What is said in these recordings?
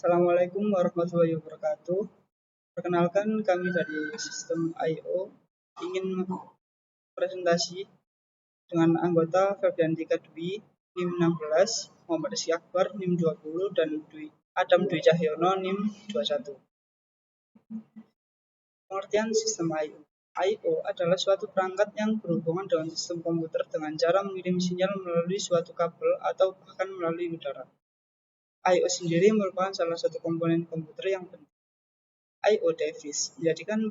Assalamualaikum warahmatullahi wabarakatuh. Perkenalkan, kami dari Sistem I/O ingin presentasi dengan anggota Febrian Tika Dwi, NIM 16, Muhammad Rizky Akbar, NIM 20, dan Adam Dwi Cahyono, NIM 21. Pengertian sistem I/O. I/O adalah suatu perangkat yang berhubungan dengan sistem komputer dengan cara mengirim sinyal melalui suatu kabel atau bahkan melalui udara. I/O sendiri merupakan salah satu komponen komputer yang penting. I/O device menjadikan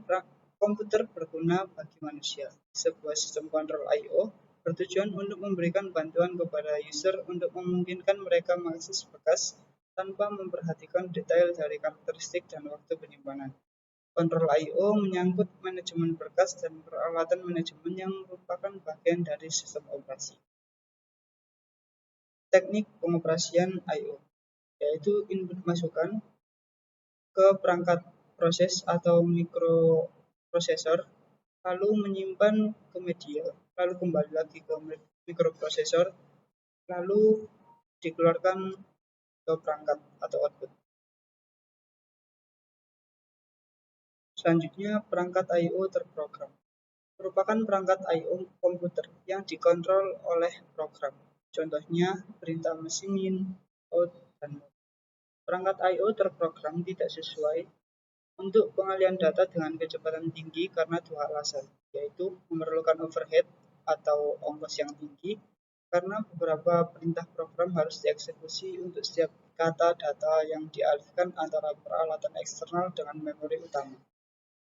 komputer berguna bagi manusia. Sebuah sistem kontrol I/O bertujuan untuk memberikan bantuan kepada user untuk memungkinkan mereka mengakses berkas tanpa memperhatikan detail dari karakteristik dan waktu penyimpanan. Kontrol I/O menyangkut manajemen berkas dan peralatan manajemen yang merupakan bagian dari sistem operasi. Teknik pengoperasian I/O yaitu input masukan ke perangkat proses atau mikroprosesor, lalu menyimpan ke media, lalu kembali lagi ke mikroprosesor, lalu dikeluarkan ke perangkat atau output. Selanjutnya, perangkat I/O terprogram merupakan perangkat I/O komputer yang dikontrol oleh program. Contohnya perintah mesin in, out, dan mode. Perangkat I/O terprogram tidak sesuai untuk pengalian data dengan kecepatan tinggi karena dua alasan, yaitu memerlukan overhead atau ongkos yang tinggi karena beberapa perintah program harus dieksekusi untuk setiap kata data yang dialihkan antara peralatan eksternal dengan memori utama.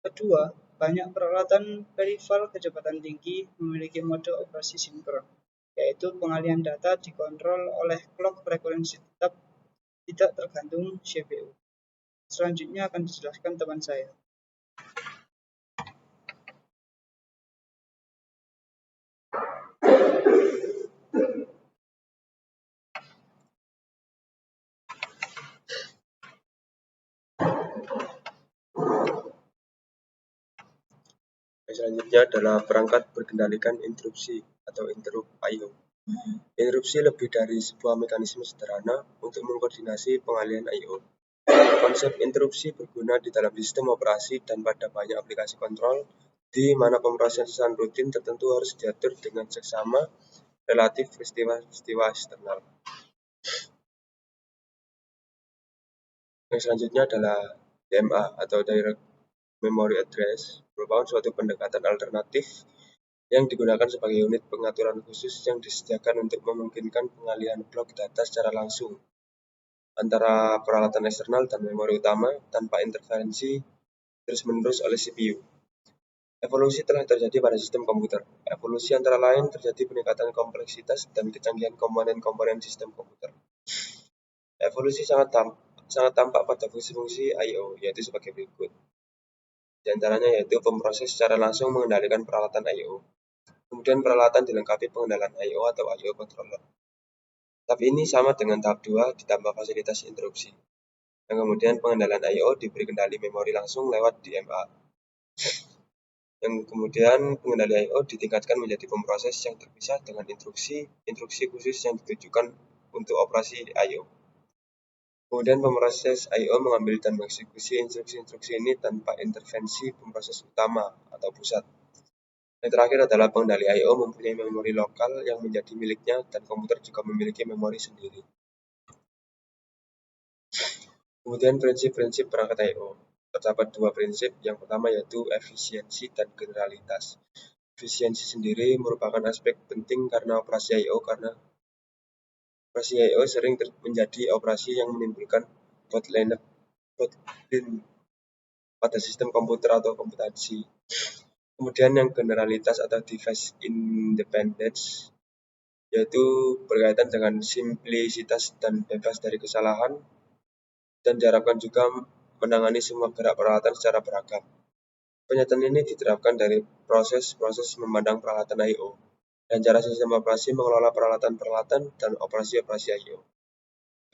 Kedua, banyak peralatan peripheral kecepatan tinggi memiliki mode operasi sinkron, yaitu pengalian data dikontrol oleh clock frekuensi tetap tidak tergantung CPU. Selanjutnya akan dijelaskan teman saya. Selanjutnya adalah perangkat berkendalikan interupsi atau interrupt I/O. Interupsi lebih dari sebuah mekanisme sederhana untuk mengkoordinasi pengalihan I/O. Konsep interupsi berguna di dalam sistem operasi dan pada banyak aplikasi kontrol, di mana pemrosesan rutin tertentu harus diatur dengan seksama relatif peristiwa-peristiwa eksternal. Yang selanjutnya adalah DMA atau Direct Memory Address, merupakan suatu pendekatan alternatif yang digunakan sebagai unit pengaturan khusus yang disediakan untuk memungkinkan pengalihan blok data secara langsung antara peralatan eksternal dan memori utama tanpa intervensi terus-menerus oleh CPU. Evolusi telah terjadi pada sistem komputer. Evolusi antara lain terjadi peningkatan kompleksitas dan kecanggihan komponen-komponen sistem komputer. Evolusi sangat tampak pada fungsi-fungsi I/O, yaitu sebagai berikut. Di antaranya yaitu pemroses secara langsung mengendalikan peralatan I/O. Kemudian peralatan dilengkapi pengendalian I/O atau I/O controller. Tahap ini sama dengan tahap 2 ditambah fasilitas interupsi. Yang kemudian pengendalian I/O diberi kendali memori langsung lewat DMA. Yang kemudian pengendali I/O ditingkatkan menjadi pemroses yang terpisah dengan instruksi khusus yang ditujukan untuk operasi I/O. Kemudian pemroses I/O mengambil dan mengeksekusi instruksi-instruksi ini tanpa intervensi pemroses utama atau pusat. Yang terakhir adalah pengendali I/O mempunyai memori lokal yang menjadi miliknya dan komputer juga memiliki memori sendiri. Kemudian prinsip-prinsip perangkat I/O. Terdapat dua prinsip, yang pertama yaitu efisiensi dan generalitas. Efisiensi sendiri merupakan aspek penting karena operasi I/O sering menjadi operasi yang menimbulkan bottleneck pada sistem komputer atau komputasi. Kemudian yang generalitas atau device independence, yaitu berkaitan dengan simplisitas dan bebas dari kesalahan, dan diharapkan juga menangani semua gerak peralatan secara beragam. Pernyataan ini diterapkan dari proses memandang peralatan I/O dan cara sistem operasi mengelola peralatan-peralatan dan operasi-operasi I/O.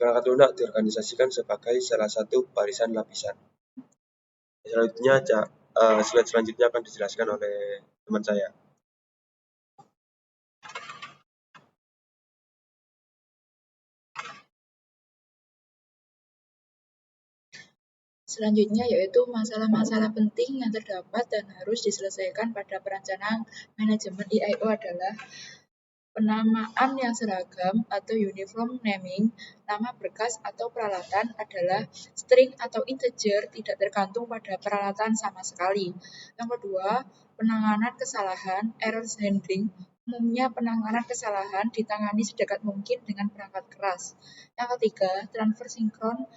Perangkat lunak diorganisasikan sebagai salah satu barisan lapisan. Slide selanjutnya akan dijelaskan oleh teman saya. Selanjutnya yaitu masalah-masalah penting yang terdapat dan harus diselesaikan pada perencanaan manajemen IIO adalah penamaan yang seragam atau uniform naming. Nama berkas atau peralatan adalah string atau integer, tidak tergantung pada peralatan sama sekali. Yang kedua, penanganan kesalahan, error handling. Umumnya penanganan kesalahan ditangani sedekat mungkin dengan perangkat keras. Yang ketiga, transfer sinkron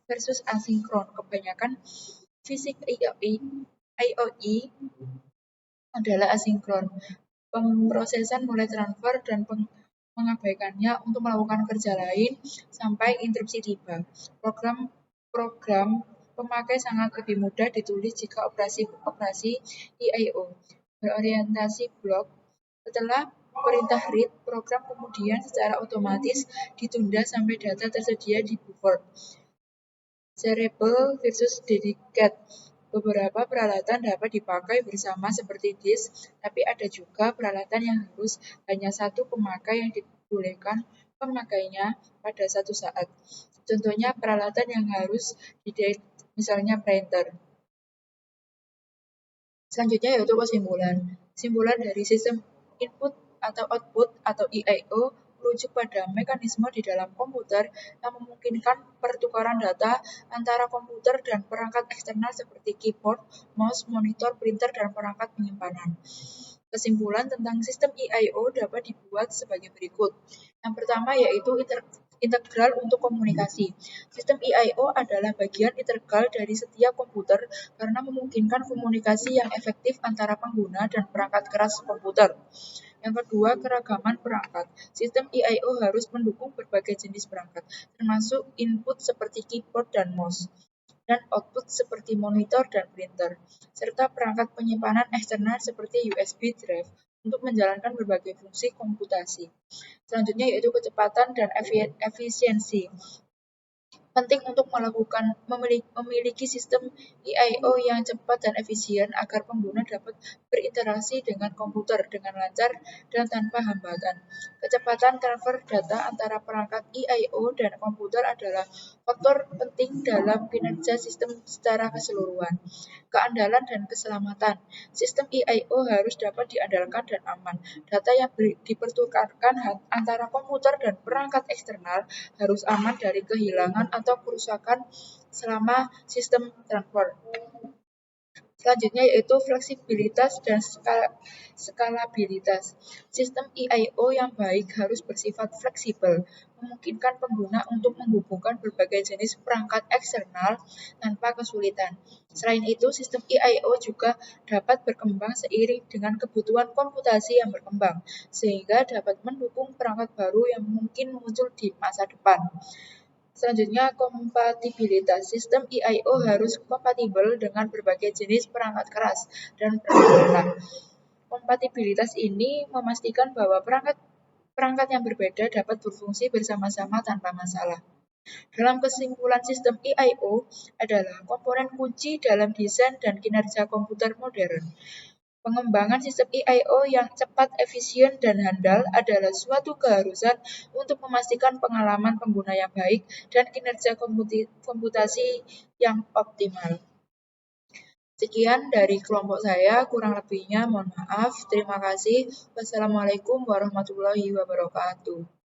versus asinkron. Kebanyakan fisik IOI adalah asinkron. Pemrosesan mulai transfer dan mengabaikannya untuk melakukan kerja lain sampai interupsi tiba. Program pemakai sangat lebih mudah ditulis jika operasi IIO berorientasi blok. Setelah perintah read, program kemudian secara otomatis ditunda sampai data tersedia di buffer. Shareable versus dedicated. Beberapa peralatan dapat dipakai bersama seperti disk, tapi ada juga peralatan yang harus hanya satu pemakai yang dibolehkan pemakainya pada satu saat. Contohnya peralatan yang harus di-delete, misalnya printer. Selanjutnya yaitu kesimpulan. Kesimpulan dari sistem input atau output atau IIO merujuk pada mekanisme di dalam komputer yang memungkinkan pertukaran data antara komputer dan perangkat eksternal seperti keyboard, mouse, monitor, printer, dan perangkat penyimpanan. Kesimpulan tentang sistem IIO dapat dibuat sebagai berikut. Yang pertama yaitu integral untuk komunikasi. Sistem IIO adalah bagian integral dari setiap komputer karena memungkinkan komunikasi yang efektif antara pengguna dan perangkat keras komputer. Yang kedua, keragaman perangkat. Sistem IIO harus mendukung berbagai jenis perangkat, termasuk input seperti keyboard dan mouse, dan output seperti monitor dan printer, serta perangkat penyimpanan eksternal seperti USB drive untuk menjalankan berbagai fungsi komputasi. Selanjutnya yaitu kecepatan dan efisiensi. Penting untuk memiliki sistem IIO yang cepat dan efisien agar pengguna dapat berinteraksi dengan komputer dengan lancar dan tanpa hambatan. Kecepatan transfer data antara perangkat IIO dan komputer adalah faktor penting dalam kinerja sistem secara keseluruhan. Keandalan dan keselamatan. Sistem IIO harus dapat diandalkan dan aman. Data yang dipertukarkan antara komputer dan perangkat eksternal harus aman dari kehilangan atau kerusakan selama sistem transfer. Selanjutnya yaitu fleksibilitas dan skalabilitas. Sistem IIO yang baik harus bersifat fleksibel, memungkinkan pengguna untuk menghubungkan berbagai jenis perangkat eksternal tanpa kesulitan. Selain itu, sistem IIO juga dapat berkembang seiring dengan kebutuhan komputasi yang berkembang, sehingga dapat mendukung perangkat baru yang mungkin muncul di masa depan. Selanjutnya, kompatibilitas. Sistem IIO harus kompatibel dengan berbagai jenis perangkat keras dan perangkat lunak. Kompatibilitas ini memastikan bahwa perangkat yang berbeda dapat berfungsi bersama-sama tanpa masalah. Dalam kesimpulan, sistem IIO adalah komponen kunci dalam desain dan kinerja komputer modern. Pengembangan sistem IIO yang cepat, efisien, dan handal adalah suatu keharusan untuk memastikan pengalaman pengguna yang baik dan kinerja komputasi yang optimal. Sekian dari kelompok saya, kurang lebihnya mohon maaf. Terima kasih. Wassalamualaikum warahmatullahi wabarakatuh.